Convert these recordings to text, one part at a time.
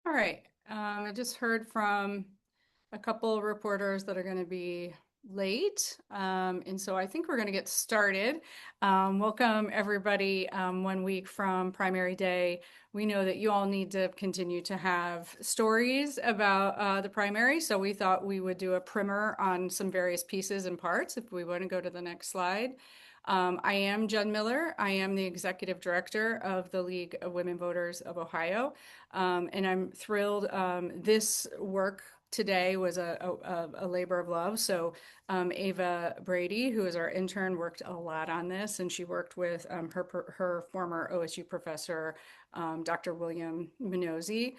All right. I just heard from a couple of reporters that are going to be late. And so I think we're going to get started. Welcome, everybody. 1 week from primary day. We know that you all need to continue to have stories about the primary. So we thought we would do a primer on some various pieces and parts. If we want to go to the next slide. I am Jen Miller. I am the executive director of the League of Women Voters of Ohio. And I'm thrilled. This work today was a labor of love. So Ava Brady, who is our intern, worked a lot on this, and she worked with her former OSU professor, Dr. William Minozzi.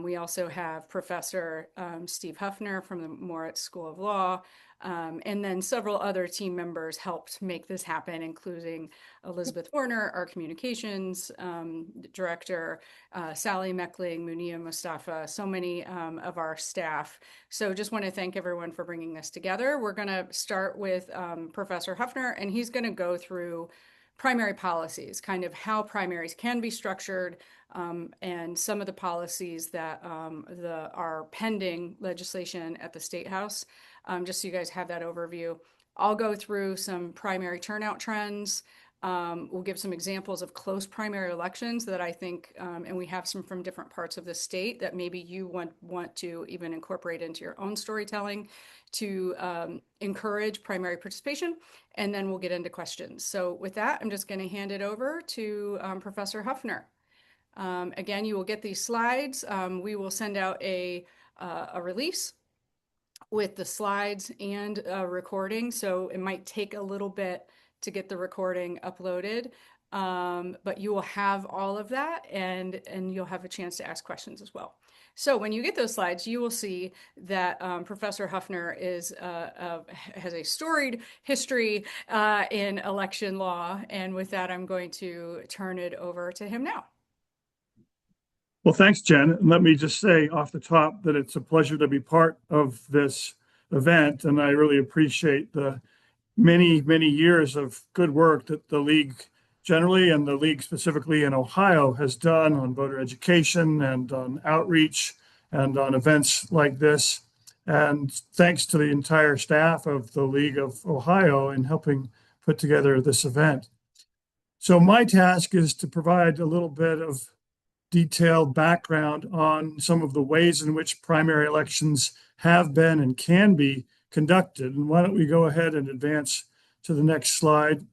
We also have Professor Steve Huefner from the Moritz School of Law. And then several other team members helped make this happen, including Elizabeth Warner, our communications director, Sally Meckling, Munia Mustafa, so many of our staff. So just want to thank everyone for bringing this together. We're going to start with Professor Huefner, and he's going to go through primary policies, kind of how primaries can be structured, and some of the policies that are pending legislation at the State House, just so you guys have that overview. I'll go through some primary turnout trends. We'll give some examples of close primary elections that I think, and we have some from different parts of the state that maybe you want to even incorporate into your own storytelling to encourage primary participation. And then we'll get into questions. So with that, I'm just going to hand it over to Professor Huefner. Again, you will get these slides. We will send out a release with the slides and recording. So it might take a little bit to get the recording uploaded, but you will have all of that, and you'll have a chance to ask questions as well. So when you get those slides, you will see that Professor Huefner has a storied history in election law. And with that, I'm going to turn it over to him now. Well, thanks, Jen. And let me just say off the top that it's a pleasure to be part of this event. And I really appreciate the many, many years of good work that the League generally and the League specifically in Ohio has done on voter education and on outreach and on events like this. And thanks to the entire staff of the League of Ohio in helping put together this event. So my task is to provide a little bit of detailed background on some of the ways in which primary elections have been and can be conducted. And why don't we go ahead and advance to the next slide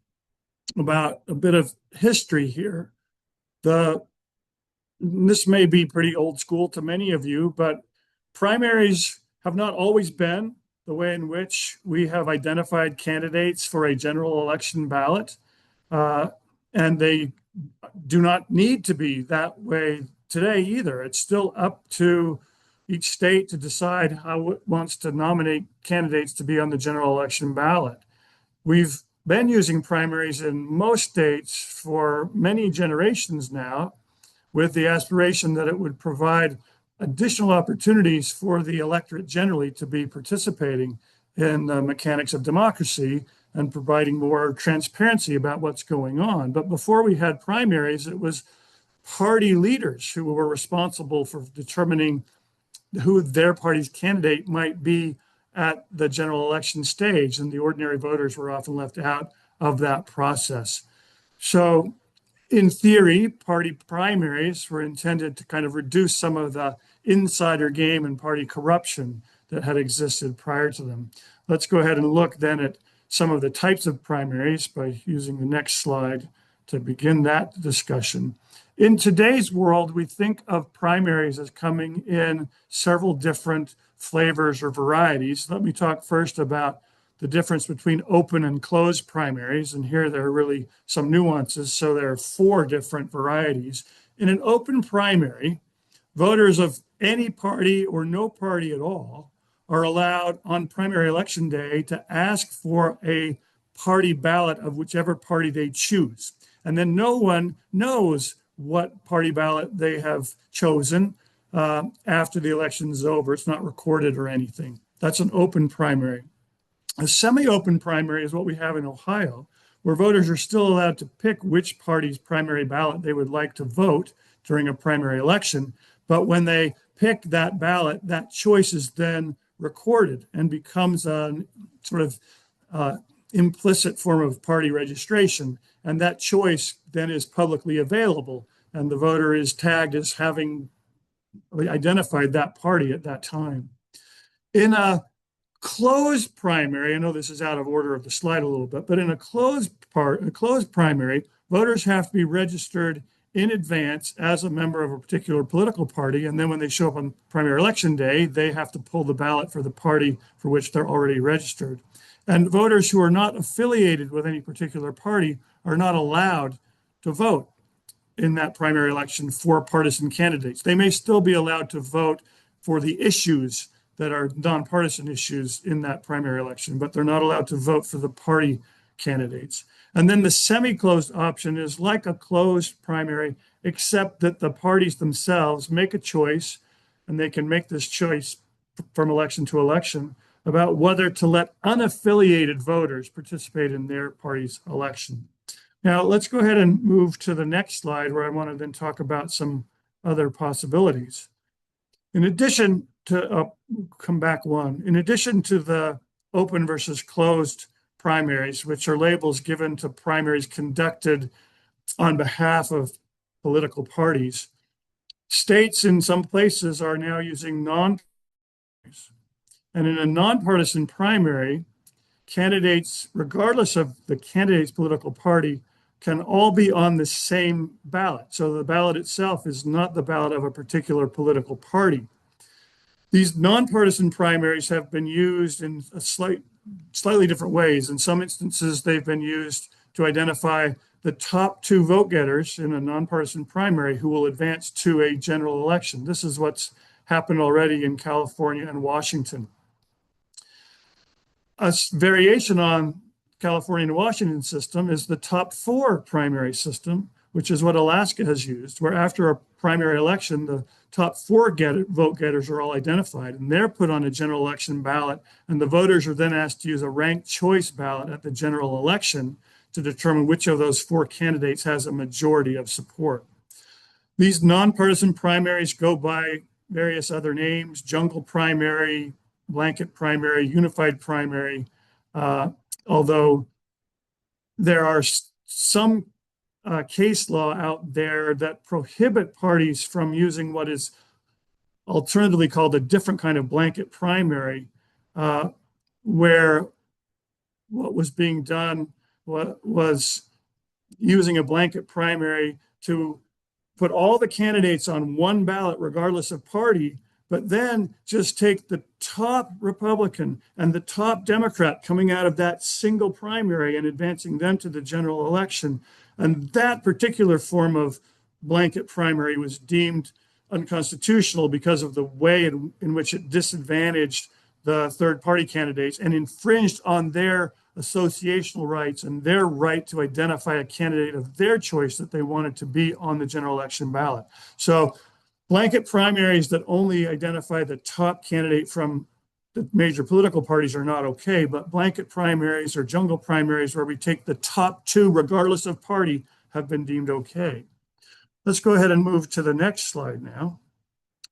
about a bit of history here. This may be pretty old school to many of you, but primaries have not always been the way in which we have identified candidates for a general election ballot. And they do not need to be that way today either. It's still up to each state to decide how it wants to nominate candidates to be on the general election ballot. We've been using primaries in most states for many generations now, with the aspiration that it would provide additional opportunities for the electorate generally to be participating in the mechanics of democracy and providing more transparency about what's going on. But before we had primaries, it was party leaders who were responsible for determining who their party's candidate might be at the general election stage, and the ordinary voters were often left out of that process. So in theory, party primaries were intended to kind of reduce some of the insider game and party corruption that had existed prior to them. Let's go ahead and look then at some of the types of primaries by using the next slide to begin that discussion. In today's world, we think of primaries as coming in several different flavors or varieties. Let me talk first about the difference between open and closed primaries. And here there are really some nuances. So there are 4 different varieties. In an open primary, voters of any party or no party at all are allowed on primary election day to ask for a party ballot of whichever party they choose. And then no one knows what party ballot they have chosen after the election is over. It's not recorded or anything. That's an open primary. A semi-open primary is what we have in Ohio, where voters are still allowed to pick which party's primary ballot they would like to vote during a primary election, But when they pick that ballot, that choice is then recorded and becomes a sort of uh, implicit form of party registration. And that choice then is publicly available. And the voter is tagged as having identified that party at that time. In a closed primary, I know this is out of order of the slide a little bit, but in a closed primary, voters have to be registered in advance as a member of a particular political party. And then when they show up on primary election day, they have to pull the ballot for the party for which they're already registered. And voters who are not affiliated with any particular party are not allowed to vote in that primary election for partisan candidates. They may still be allowed to vote for the issues that are nonpartisan issues in that primary election, but they're not allowed to vote for the party candidates. And then the semi-closed option is like a closed primary, except that the parties themselves make a choice, and they can make this choice from election to election about whether to let unaffiliated voters participate in their party's election. Now, let's go ahead and move to the next slide where I want to then talk about some other possibilities. In addition to, come back one, in addition to the open versus closed primaries, which are labels given to primaries conducted on behalf of political parties, states in some places are now using non-primaries. And in a nonpartisan primary, candidates, regardless of the candidate's political party, can all be on the same ballot. So the ballot itself is not the ballot of a particular political party. These nonpartisan primaries have been used in slightly different ways. In some instances, they've been used to identify the top two vote getters in a nonpartisan primary who will advance to a general election. This is what's happened already in California and Washington. A variation on California and Washington system is the top four primary system, which is what Alaska has used, where after a primary election, the top four vote getters are all identified and they're put on a general election ballot. And the voters are then asked to use a ranked choice ballot at the general election to determine which of those four candidates has a majority of support. These nonpartisan primaries go by various other names: jungle primary, blanket primary, unified primary, although there are some case law out there that prohibit parties from using what is alternatively called a different kind of blanket primary, where what was being done was using a blanket primary to put all the candidates on one ballot, regardless of party, but then just take the top Republican and the top Democrat coming out of that single primary and advancing them to the general election. And that particular form of blanket primary was deemed unconstitutional because of the way in which it disadvantaged the third party candidates and infringed on their associational rights and their right to identify a candidate of their choice that they wanted to be on the general election ballot. So blanket primaries that only identify the top candidate from the major political parties are not okay, but blanket primaries or jungle primaries where we take the top two, regardless of party, have been deemed okay. Let's go ahead and move to the next slide now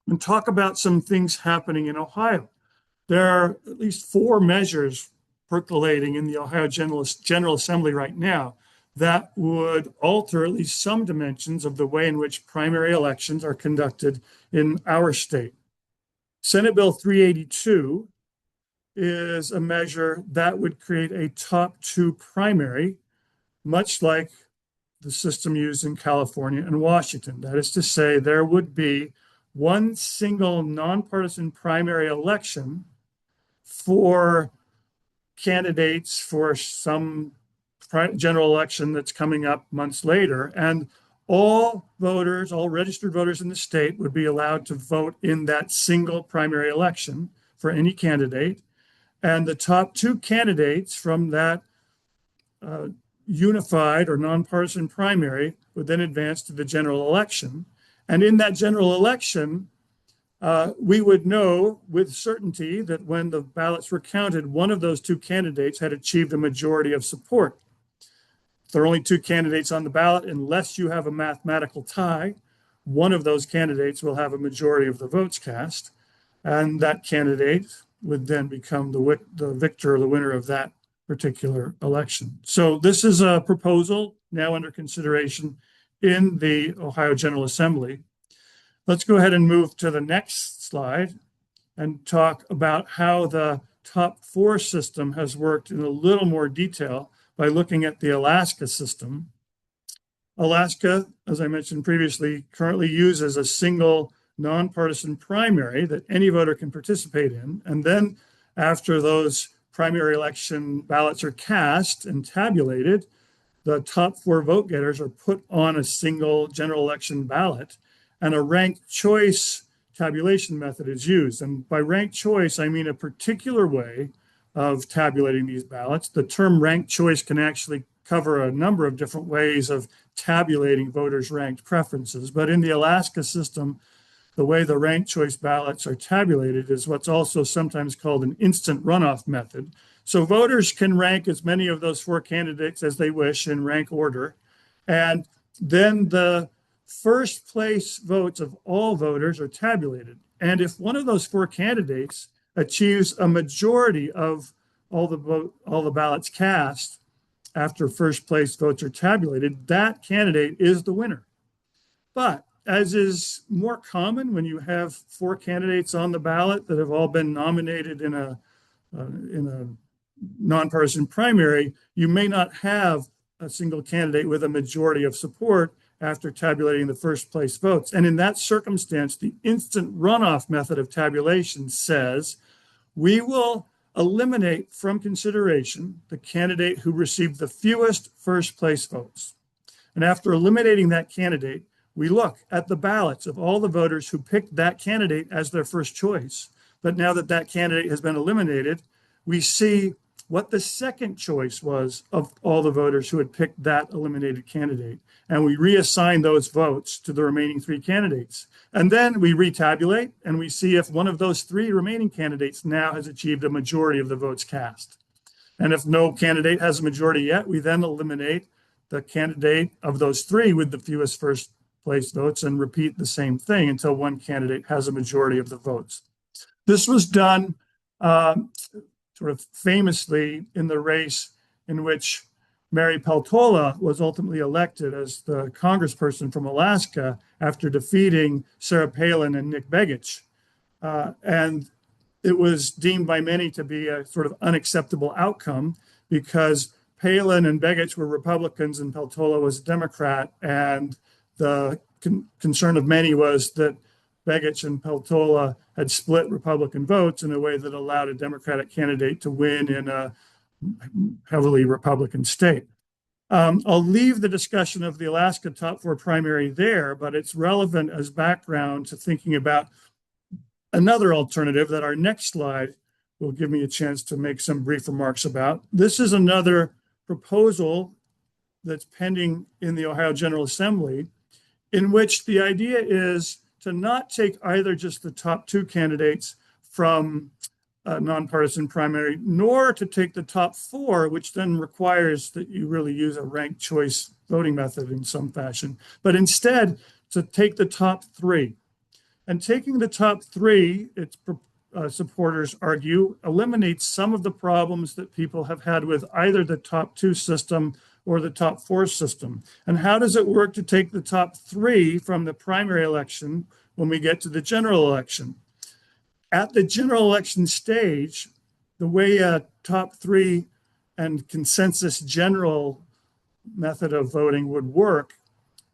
and talk about some things happening in Ohio. There are at least four measures percolating in the Ohio General Assembly right now that would alter at least some dimensions of the way in which primary elections are conducted in our state. Senate Bill 382 is a measure that would create a top two primary, much like the system used in California and Washington. That is to say, there would be one single nonpartisan primary election for candidates for some general election that's coming up months later. And all voters, all registered voters in the state would be allowed to vote in that single primary election for any candidate. And the top two candidates from that unified or nonpartisan primary would then advance to the general election. And in that general election, we would know with certainty that when the ballots were counted, one of those two candidates had achieved a majority of support. If there are only two candidates on the ballot, unless you have a mathematical tie, one of those candidates will have a majority of the votes cast, and that candidate would then become the victor or the winner of that particular election. So this is a proposal now under consideration in the Ohio General Assembly. Let's go ahead and move to the next slide and talk about how the top four system has worked in a little more detail by looking at the Alaska system. Alaska, as I mentioned previously, currently uses a single nonpartisan primary that any voter can participate in. And then after those primary election ballots are cast and tabulated, the top four vote getters are put on a single general election ballot, and a ranked choice tabulation method is used. And by ranked choice, I mean a particular way of tabulating these ballots. The term ranked choice can actually cover a number of different ways of tabulating voters' ranked preferences. But in the Alaska system, the way the ranked choice ballots are tabulated is what's also sometimes called an instant runoff method. So voters can rank as many of those four candidates as they wish in rank order. And then the first place votes of all voters are tabulated. And if one of those four candidates achieves a majority of all the ballots cast after first place votes are tabulated, that candidate is the winner. But as is more common when you have four candidates on the ballot that have all been nominated in a nonpartisan primary, you may not have a single candidate with a majority of support after tabulating the first place votes. And in that circumstance, the instant runoff method of tabulation says we will eliminate from consideration the candidate who received the fewest first place votes. And after eliminating that candidate, we look at the ballots of all the voters who picked that candidate as their first choice. But now that that candidate has been eliminated, we see what the second choice was of all the voters who had picked that eliminated candidate. And we reassign those votes to the remaining three candidates. And then we retabulate and we see if one of those three remaining candidates now has achieved a majority of the votes cast. And if no candidate has a majority yet, we then eliminate the candidate of those three with the fewest first place votes and repeat the same thing until one candidate has a majority of the votes. This was done sort of famously in the race in which Mary Peltola was ultimately elected as the congressperson from Alaska after defeating Sarah Palin and Nick Begich. And it was deemed by many to be a sort of unacceptable outcome because Palin and Begich were Republicans and Peltola was a Democrat. And the concern of many was that Begich and Peltola had split Republican votes in a way that allowed a Democratic candidate to win in a heavily Republican state. I'll leave the discussion of the Alaska top four primary there, but it's relevant as background to thinking about another alternative that our next slide will give me a chance to make some brief remarks about. This is another proposal that's pending in the Ohio General Assembly, in which the idea is to not take either just the top two candidates from a nonpartisan primary, nor to take the top four, which then requires that you really use a ranked choice voting method in some fashion, but instead to take the top three. And taking the top three, its supporters argue, eliminates some of the problems that people have had with either the top two system or the top four system. And how does it work to take the top three from the primary election when we get to the general election? At the general election stage, the way a top three and consensus general method of voting would work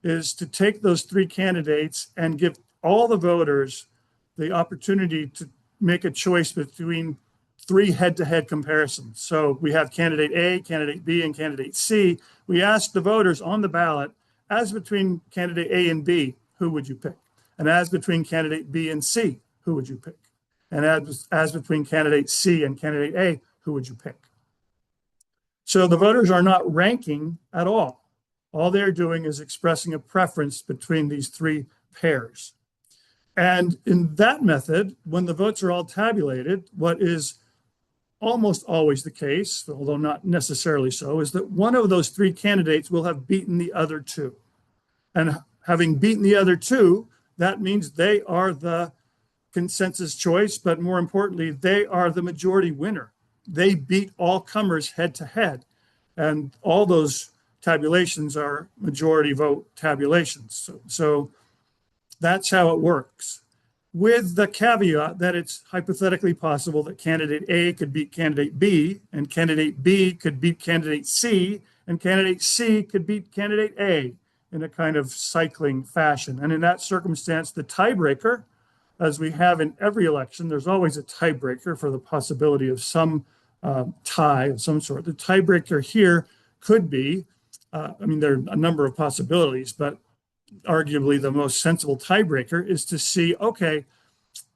is to take those three candidates and give all the voters the opportunity to make a choice between three head-to-head comparisons. So we have candidate A, candidate B, and candidate C. We ask the voters on the ballot, as between candidate A and B, who would you pick? And as between candidate B and C, who would you pick? And as between candidate C and candidate A, who would you pick? So the voters are not ranking at all. All they're doing is expressing a preference between these three pairs. And in that method, when the votes are all tabulated, what is almost always the case, although not necessarily so, is that one of those three candidates will have beaten the other two. And having beaten the other two, that means they are the consensus choice, but more importantly, they are the majority winner. They beat all comers head to head. And all those tabulations are majority vote tabulations. So that's how it works, with the caveat that it's hypothetically possible that candidate A could beat candidate B, and candidate B could beat candidate C, and candidate C could beat candidate A in a kind of cycling fashion. And in that circumstance, the tiebreaker, as we have in every election, there's always a tiebreaker for the possibility of some tie of some sort. The tiebreaker here could be, I mean, there are a number of possibilities, but arguably the most sensible tiebreaker is to see, okay,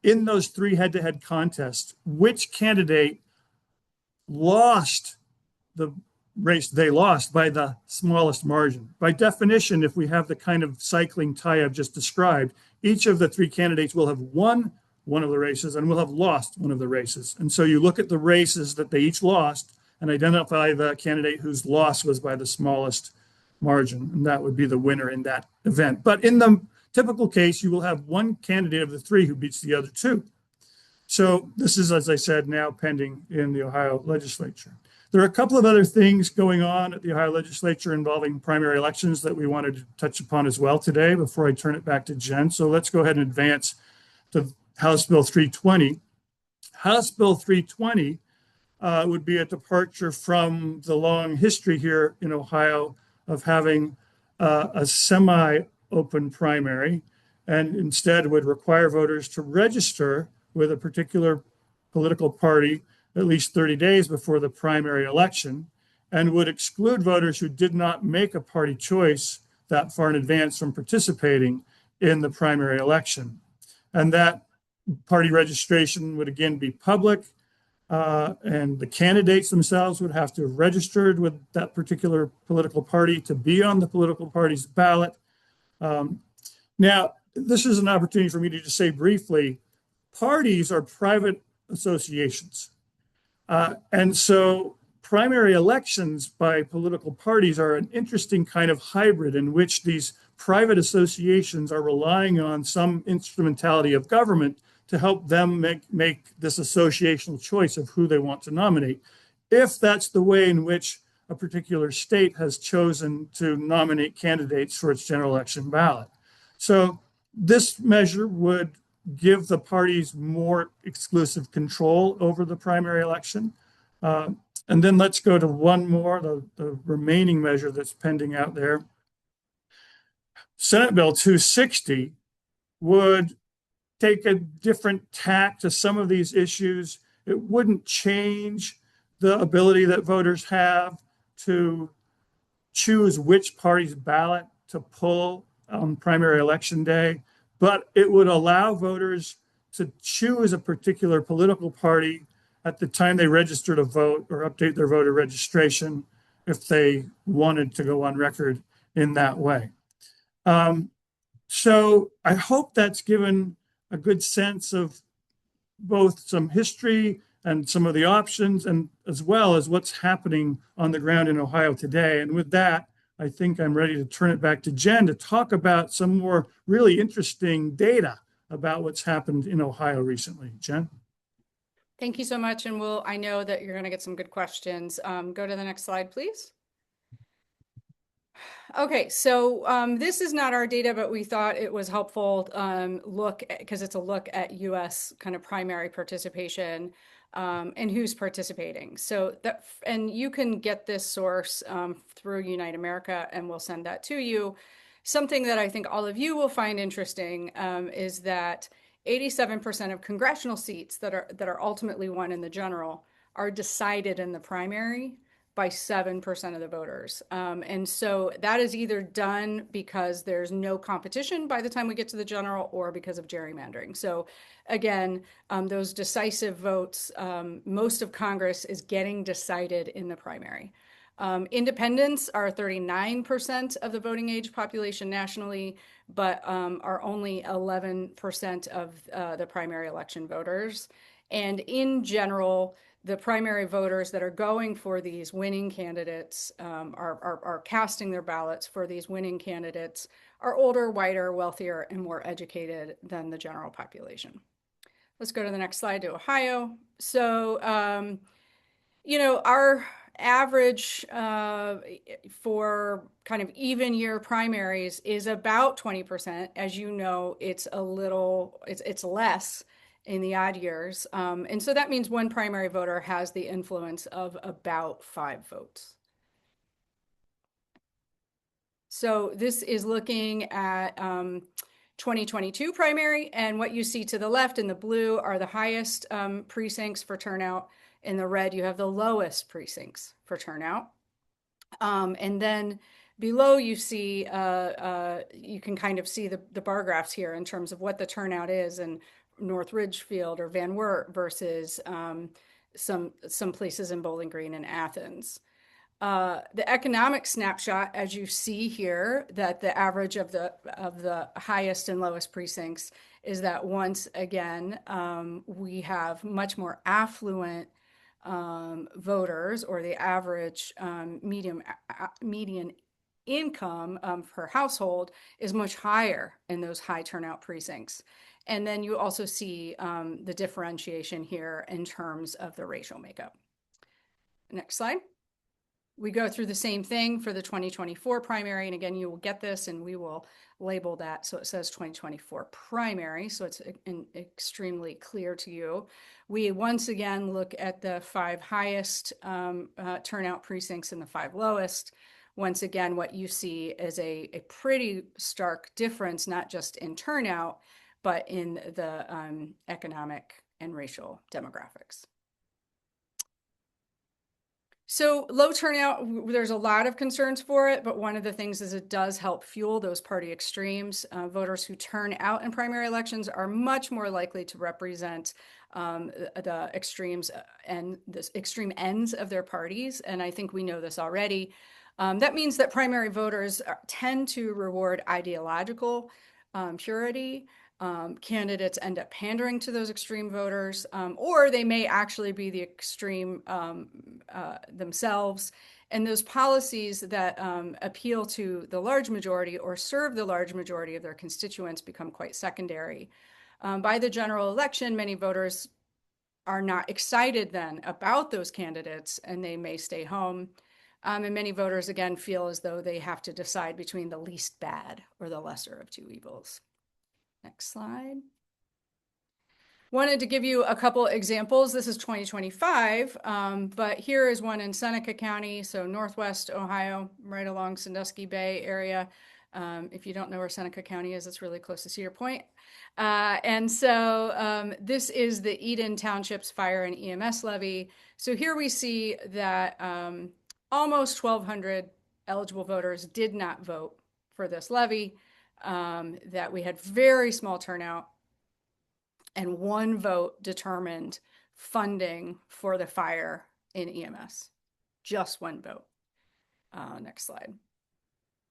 in those three head-to-head contests, which candidate lost the race they lost by the smallest margin. By definition, if we have the kind of cycling tie I've just described, each of the three candidates will have won one of the races and will have lost one of the races. And so you look at the races that they each lost and identify the candidate whose loss was by the smallest margin, and that would be the winner in that event. But in the typical case, you will have one candidate of the three who beats the other two. So this is, as I said, now pending in the Ohio legislature. There are a couple of other things going on at the Ohio legislature involving primary elections that we wanted to touch upon as well today before I turn it back to Jen. So let's go ahead and advance to House Bill 320. House Bill 320 would be a departure from the long history here in Ohio of having a semi-open primary, and instead would require voters to register with a particular political party at least 30 days before the primary election, and would exclude voters who did not make a party choice that far in advance from participating in the primary election. And that party registration would again be public, and the candidates themselves would have to have registered with that particular political party to be on the political party's ballot. Now, this is an opportunity for me to just say briefly, parties are private associations. And so primary elections by political parties are an interesting kind of hybrid in which these private associations are relying on some instrumentality of government to help them make this associational choice of who they want to nominate, if that's the way in which a particular state has chosen to nominate candidates for its general election ballot. So this measure would give the parties more exclusive control over the primary election. And then let's go to one more, the remaining measure that's pending out there. Senate Bill 260 would take a different tack to some of these issues. It wouldn't change the ability that voters have to choose which party's ballot to pull on primary election day, but it would allow voters to choose a particular political party at the time they register to vote or update their voter registration if they wanted to go on record in that way. So I hope that's given a good sense of both some history and some of the options, and as well as what's happening on the ground in Ohio today. And with that, I think I'm ready to turn it back to Jen to talk about some more really interesting data about what's happened in Ohio recently. Jen? Thank you so much. And I know that you're going to get some good questions. Go to the next slide, please. Okay, so this is not our data, but we thought it was helpful look because it's a look at U.S. kind of primary participation and who's participating. So that, and you can get this source through Unite America, and we'll send that to you. Something that I think all of you will find interesting is that 87% of congressional seats that are ultimately won in the general are decided in the primary by 7% of the voters. And so that is either done because there's no competition by the time we get to the general or because of gerrymandering. So again, those decisive votes, most of Congress is getting decided in the primary. Independents are 39% of the voting age population nationally, but are only 11% of the primary election voters. And in general, the primary voters that are going for these winning candidates are casting their ballots for these winning candidates are older, whiter, wealthier, and more educated than the general population. Let's go to the next slide to Ohio. So, our average for kind of even year primaries is about 20%. As you know, it's less in the odd years. And so that means one primary voter has the influence of about 5 votes. So this is looking at 2022 primary, and what you see to the left in the blue are the highest precincts for turnout. In the red, you have the lowest precincts for turnout. And then below you see, you can kind of see the bar graphs here in terms of what the turnout is in North Ridgefield or Van Wert versus some places in Bowling Green and Athens. The economic snapshot, as you see here, that the average of the highest and lowest precincts is that once again we have much more affluent voters, or the average median income per household is much higher in those high turnout precincts. And then you also see the differentiation here in terms of the racial makeup. Next slide. We go through the same thing for the 2024 primary, and again, you will get this, and we will label that so it says 2024 primary, so it's extremely clear to you. We once again look at the 5 highest turnout precincts and the 5 lowest. Once again, what you see is a pretty stark difference, not just in turnout, but in the economic and racial demographics. So low turnout, there's a lot of concerns for it, but one of the things is it does help fuel those party extremes. Voters who turn out in primary elections are much more likely to represent the extremes and the extreme ends of their parties, and I think we know this already. That means that primary voters tend to reward ideological purity. Candidates end up pandering to those extreme voters, or they may actually be the extreme themselves. And those policies that appeal to the large majority or serve the large majority of their constituents become quite secondary. By the general election, many voters are not excited then about those candidates, and they may stay home. And many voters, again, feel as though they have to decide between the least bad or the lesser of two evils. Next slide. Wanted to give you a couple examples. This is 2025, but here is one in Seneca County, so Northwest Ohio, right along Sandusky Bay area. If you don't know where Seneca County is, it's really close to Cedar Point. And so this is the Eden Township's fire and EMS levy. So here we see that almost 1,200 eligible voters did not vote for this levy, that we had very small turnout, and 1 vote determined funding for the fire in EMS. Just 1 vote. Next slide.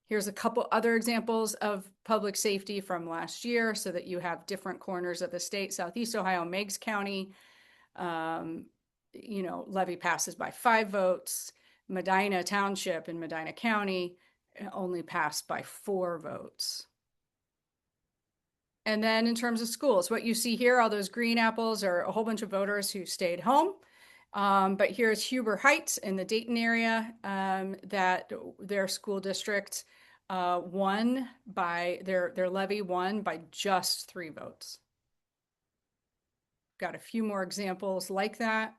Here's a couple other examples of public safety from last year so that you have different corners of the state. Southeast Ohio, Meigs County, levy passes by 5 votes. Medina Township in Medina County only passed by 4 votes. And then in terms of schools, what you see here, all those green apples are a whole bunch of voters who stayed home. But here's Huber Heights in the Dayton area, that their school district won by, their levy won by just 3 votes. Got a few more examples like that.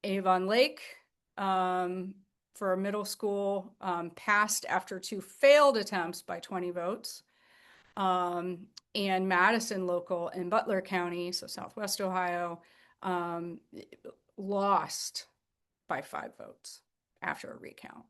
Avon Lake, for a middle school, passed after 2 failed attempts by 20 votes. And Madison local in Butler County, so Southwest Ohio, lost by 5 votes after a recount.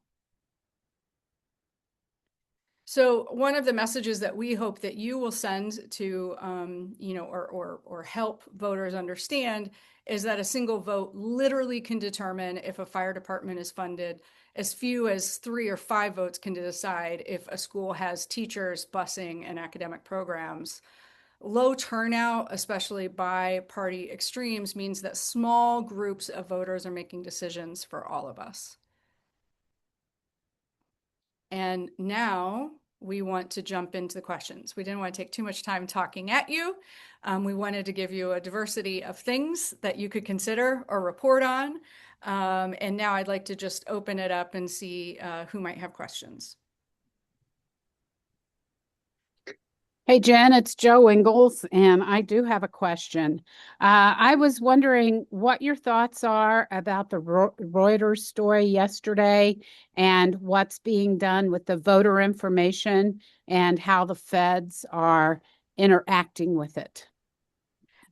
So one of the messages that we hope that you will send to, or help voters understand is that a single vote literally can determine if a fire department is funded. As few as 3 or 5 votes can decide if a school has teachers, busing, and academic programs. Low turnout, especially by party extremes, means that small groups of voters are making decisions for all of us. And now we want to jump into the questions. We didn't want to take too much time talking at you. We wanted to give you a diversity of things that you could consider or report on. And now I'd like to just open it up and see who might have questions. Hey Jen, it's Joe Ingles, and I do have a question. I was wondering what your thoughts are about the Reuters story yesterday and what's being done with the voter information and how the feds are interacting with it.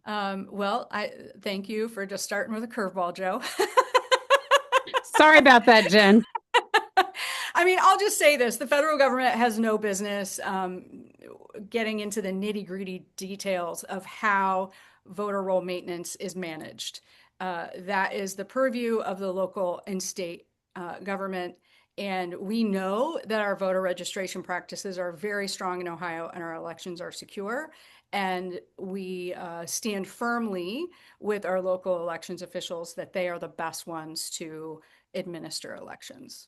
Well, I thank you for just starting with a curveball, Joe. Sorry about that, Jen. I mean, I'll just say this: the federal government has no business getting into the nitty-gritty details of how voter roll maintenance is managed. That is the purview of the local and state government. And we know that our voter registration practices are very strong in Ohio and our elections are secure. And we stand firmly with our local elections officials that they are the best ones to administer elections.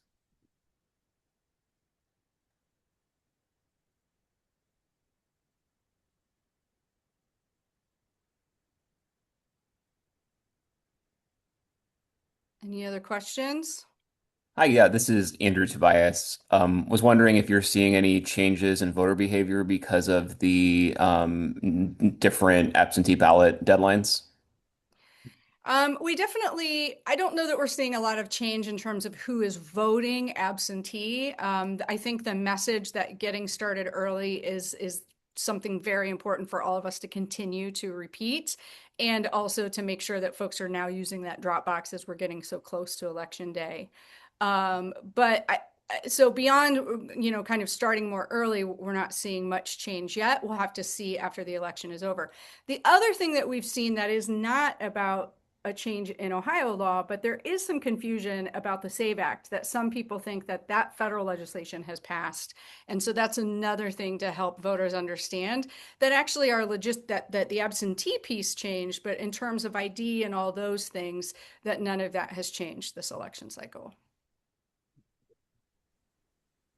Any other questions? Hi, yeah, this is Andrew Tobias. Was wondering if you're seeing any changes in voter behavior because of the different absentee ballot deadlines. We definitely, I don't know that we're seeing a lot of change in terms of who is voting absentee. I think the message that getting started early is something very important for all of us to continue to repeat, and also to make sure that folks are now using that drop box as we're getting so close to election day. But so beyond, kind of starting more early, we're not seeing much change yet. We'll have to see after the election is over. The other thing that we've seen that is not about a change in Ohio law, but there is some confusion about the SAVE Act, that some people think that that federal legislation has passed. And so that's another thing to help voters understand that actually that the absentee piece changed, but in terms of ID and all those things, that none of that has changed this election cycle.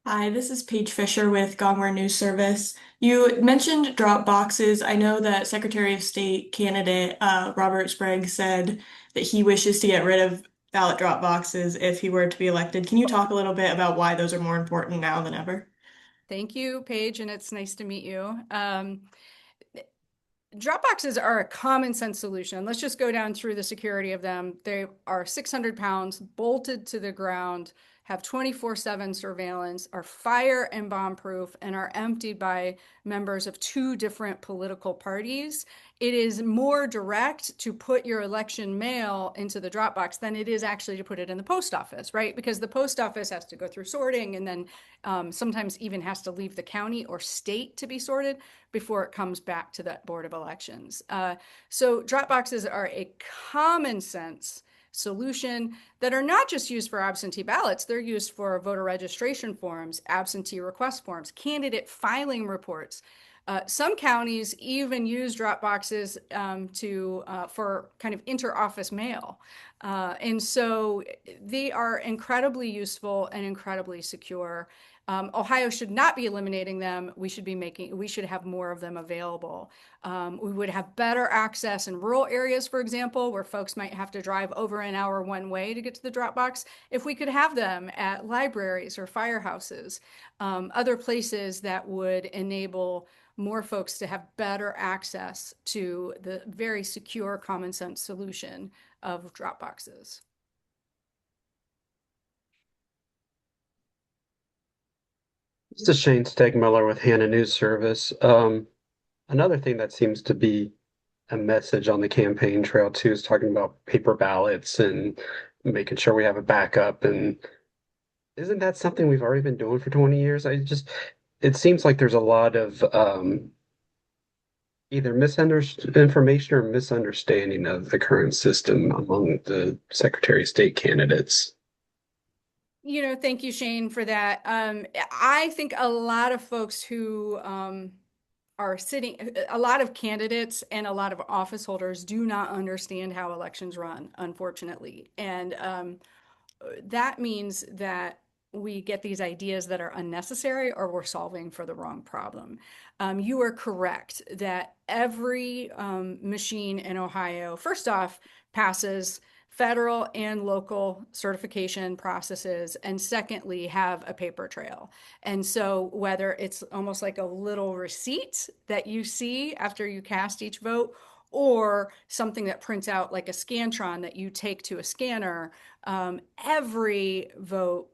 Hi, this is Paige Fisher with Gongware News Service. You mentioned drop boxes. I know that Secretary of State candidate Robert Sprague said that he wishes to get rid of ballot drop boxes if he were to be elected. Can you talk a little bit about why those are more important now than ever? Thank you, Paige, and it's nice to meet you. Drop boxes are a common sense solution. Let's just go down through the security of them. They are 600 pounds, bolted to the ground, have 24/7 surveillance, are fire and bomb proof, and are emptied by members of two different political parties. It is more direct to put your election mail into the drop box than it is actually to put it in the post office, right? Because the post office has to go through sorting and then sometimes even has to leave the county or state to be sorted before it comes back to that Board of Elections. So drop boxes are a common sense solution that are not just used for absentee ballots, they're used for voter registration forms, absentee request forms, candidate filing reports. Some counties even use drop boxes for kind of inter-office mail. And so they are incredibly useful and incredibly secure. Ohio should not be eliminating them. We should have more of them available. We would have better access in rural areas, for example, where folks might have to drive over an hour one way to get to the drop box. If we could have them at libraries or firehouses, other places that would enable more folks to have better access to the very secure common sense solution of drop boxes. This is Shane Stegmiller with Hannah News Service. Another thing that seems to be a message on the campaign trail too is talking about paper ballots and making sure we have a backup. And isn't that something we've already been doing for 20 years? It seems like there's a lot of either misinformation or misunderstanding of the current system among the Secretary of State candidates. Thank you, Shane, for that. I think a lot of folks who are a lot of candidates and a lot of office holders do not understand how elections run, unfortunately. And that means that we get these ideas that are unnecessary or we're solving for the wrong problem. You are correct that every machine in Ohio, first off, passes federal and local certification processes, and secondly, have a paper trail. And so, whether it's almost like a little receipt that you see after you cast each vote, or something that prints out like a Scantron that you take to a scanner, every vote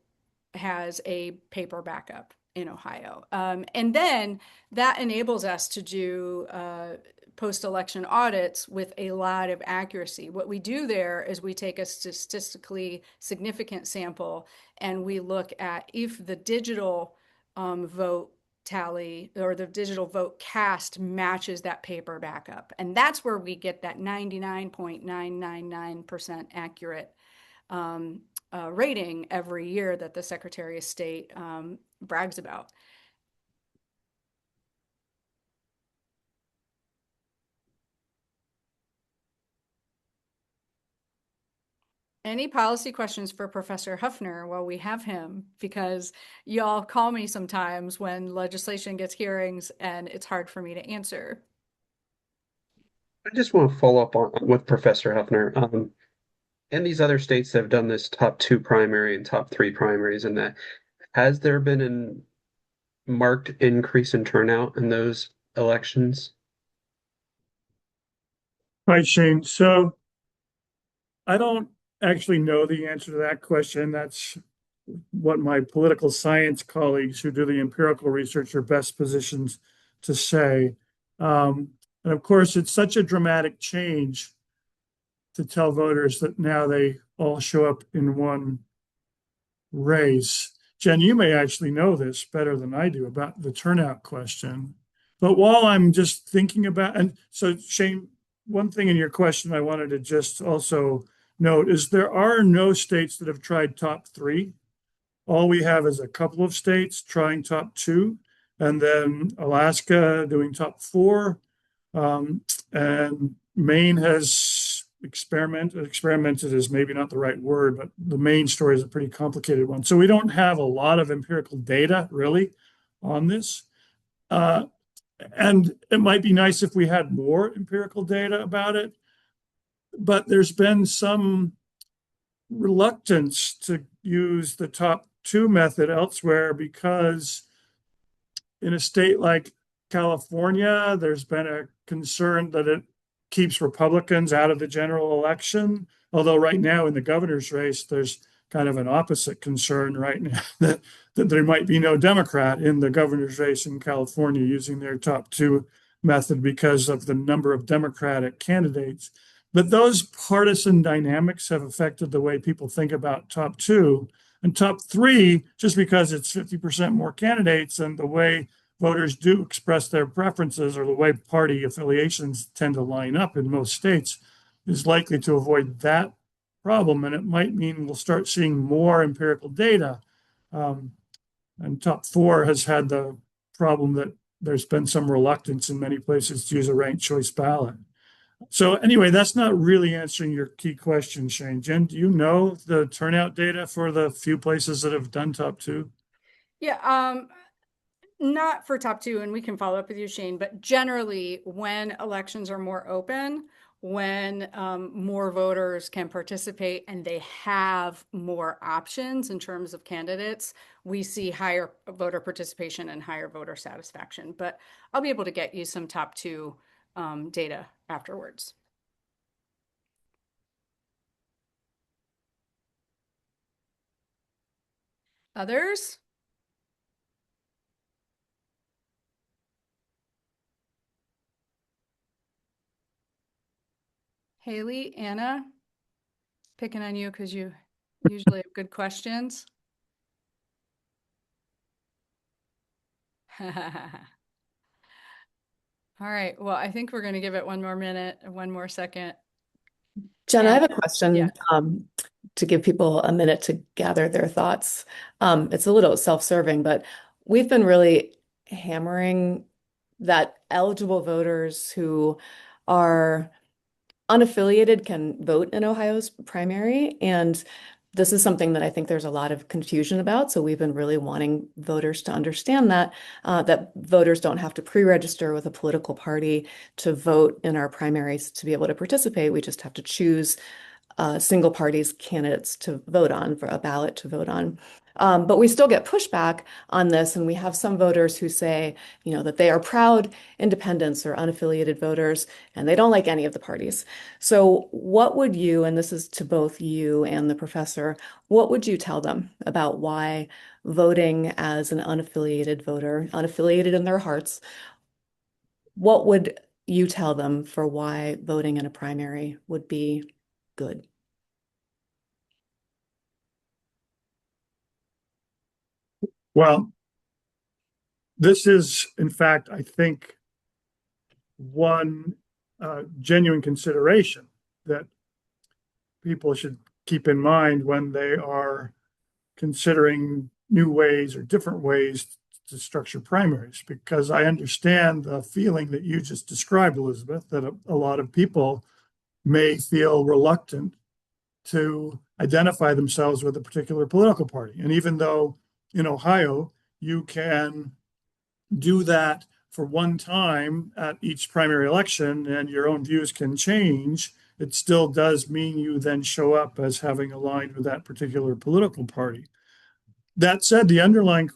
has a paper backup in Ohio. And then that enables us to do post-election audits with a lot of accuracy. What we do there is we take a statistically significant sample and we look at if the digital vote tally or the digital vote cast matches that paper backup. And that's where we get that 99.999% accurate rating every year that the Secretary of State brags about. Any policy questions for Professor Huefner while we have him? Because y'all call me sometimes when legislation gets hearings and it's hard for me to answer. I just want to follow up on with Professor Huffner. In these other states that have done this top two primary and top three primaries, and that has there been a marked increase in turnout in those elections? Hi, Shane. So I don't actually know the answer to that question. That's what my political science colleagues who do the empirical research are best positioned to say. And of course, it's such a dramatic change to tell voters that now they all show up in one race. Jen, you may actually know this better than I do about the turnout question. But while I'm just thinking about, and so Shane, one thing in your question I wanted to just also note is there are no states that have tried top three. All we have is a couple of states trying top two, and then Alaska doing top four. And Maine has experimented is maybe not the right word, but the Maine story is a pretty complicated one. So we don't have a lot of empirical data really on this. Uh, and it might be nice if we had more empirical data about it, but there's been some reluctance to use the top two method elsewhere because in a state like California, there's been a concern that it keeps Republicans out of the general election. Although right now in the governor's race, there's kind of an opposite concern right now that there might be no Democrat in the governor's race in California using their top two method because of the number of Democratic candidates. But those partisan dynamics have affected the way people think about top two. And top three, just because it's 50% more candidates and the way voters do express their preferences or the way party affiliations tend to line up in most states, is likely to avoid that problem. And it might mean we'll start seeing more empirical data. And top four has had the problem that there's been some reluctance in many places to use a ranked choice ballot. So anyway, that's not really answering your key question, Shane. Jen, do you know the turnout data for the few places that have done top two? Yeah, not for top two, and we can follow up with you, Shane, but generally, when elections are more open, when more voters can participate and they have more options in terms of candidates, we see higher voter participation and higher voter satisfaction. But I'll be able to get you some top two data afterwards. Others? Haley, Anna, picking on you because you usually have good questions. All right. Well, I think we're going to give it one more minute, one more second. Jen, I And have a question yeah. to give people a minute to gather their thoughts. It's a little self-serving, but we've been really hammering that eligible voters who are unaffiliated can vote in Ohio's primary. And This is something that I think there's a lot of confusion about. So we've been really wanting voters to understand that voters don't have to pre-register with a political party to vote in our primaries to be able to participate. We just have to choose single parties candidates to vote on, for a ballot to vote on. But we still get pushback on this, and we have some voters who say, that they are proud independents or unaffiliated voters, and they don't like any of the parties. So what would you, and this is to both you and the professor, what would you tell them about why voting as an unaffiliated voter, unaffiliated in their hearts, what would you tell them for why voting in a primary would be good? Well, this is, in fact, I think, one genuine consideration that people should keep in mind when they are considering new ways or different ways to structure primaries, because I understand the feeling that you just described, Elizabeth, that a lot of people may feel reluctant to identify themselves with a particular political party. And even though in Ohio, you can do that for one time at each primary election and your own views can change, it still does mean you then show up as having aligned with that particular political party. That said, the underlying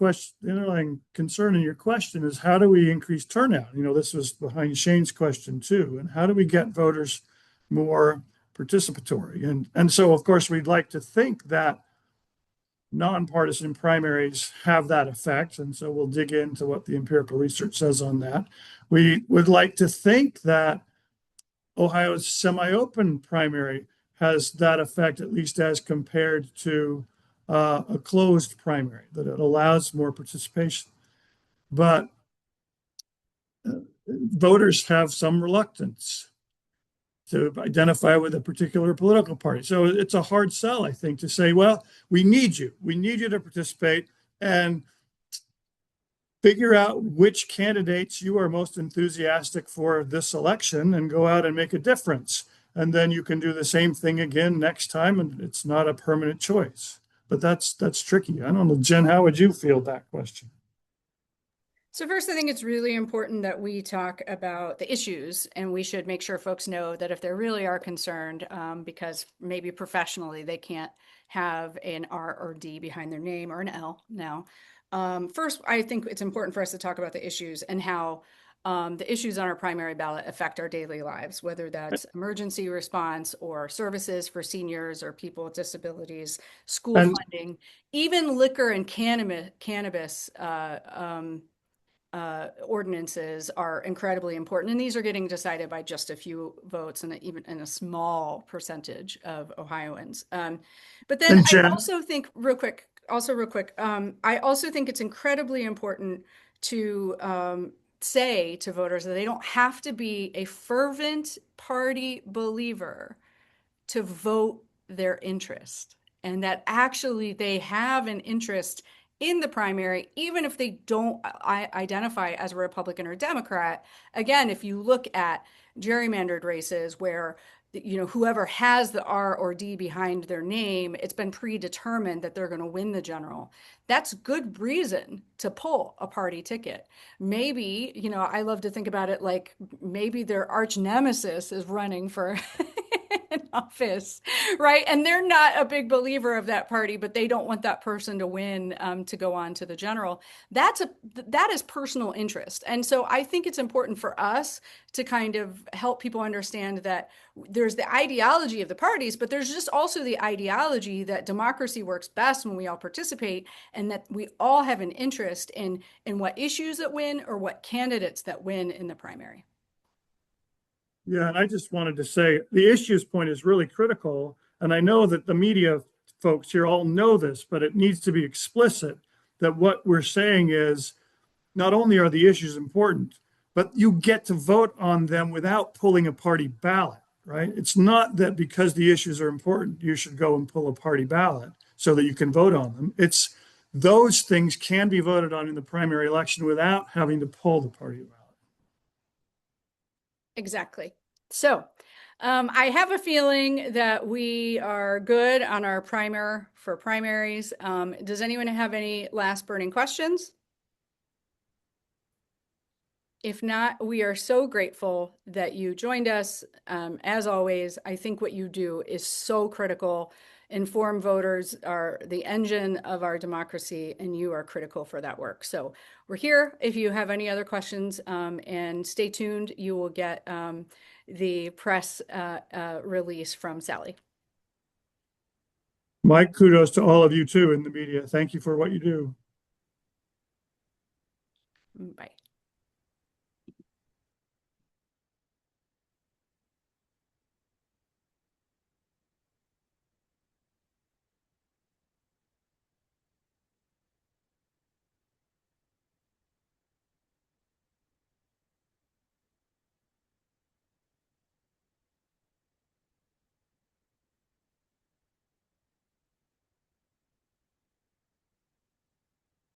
concern in your question is, how do we increase turnout? This was behind Shane's question too. And how do we get voters more participatory? And so, of course, we'd like to think that nonpartisan primaries have that effect. And so we'll dig into what the empirical research says on that. We would like to think that Ohio's semi-open primary has that effect, at least as compared to a closed primary, that it allows more participation. But voters have some reluctance to identify with a particular political party. So it's a hard sell, I think, to say, well, we need you. We need you to participate and figure out which candidates you are most enthusiastic for this election and go out and make a difference. And then you can do the same thing again next time, and it's not a permanent choice. But that's tricky. I don't know, Jen, how would you field that question? So first, I think it's really important that we talk about the issues, and we should make sure folks know that if they really are concerned, because maybe professionally they can't have an R or D behind their name, or an L now. First, I think it's important for us to talk about the issues and how the issues on our primary ballot affect our daily lives, whether that's emergency response or services for seniors or people with disabilities, school And funding, even liquor and cannabis ordinances are incredibly important. And these are getting decided by just a few votes and even in a small percentage of Ohioans. But then I Jen, also think, real quick, I also think it's incredibly important to say to voters that they don't have to be a fervent party believer to vote their interest, and that actually they have an interest in the primary, even if they don't identify as a Republican or Democrat. Again, if you look at gerrymandered races where whoever has the R or D behind their name, it's been predetermined that they're going to win the general. That's good reason to pull a party ticket. Maybe, I love to think about it like maybe their arch nemesis is running for an office, right? And they're not a big believer of that party, but they don't want that person to win to go on to the general. That is personal interest. And so I think it's important for us to kind of help people understand that there's the ideology of the parties, but there's just also the ideology that democracy works best when we all participate, and that we all have an interest in what issues that win or what candidates that win in the primary. yeah, and I just wanted to say the issues point is really critical. And I know that the media folks here all know this, but it needs to be explicit that what we're saying is not only are the issues important, but you get to vote on them without pulling a party ballot, right? It's not that because the issues are important, you should go and pull a party ballot so that you can vote on them. It's those things can be voted on in the primary election without having to pull the party ballot. Exactly. So I have a feeling that we are good on our primer for primaries. Does anyone have any last burning questions? If not, we are so grateful that you joined us. As always, I think what you do is so critical. Informed voters are the engine of our democracy, and you are critical for that work. So we're here if you have any other questions, and stay tuned. You will get the press release from Sally. My kudos to all of you too in the media. Thank you for what you do. Bye.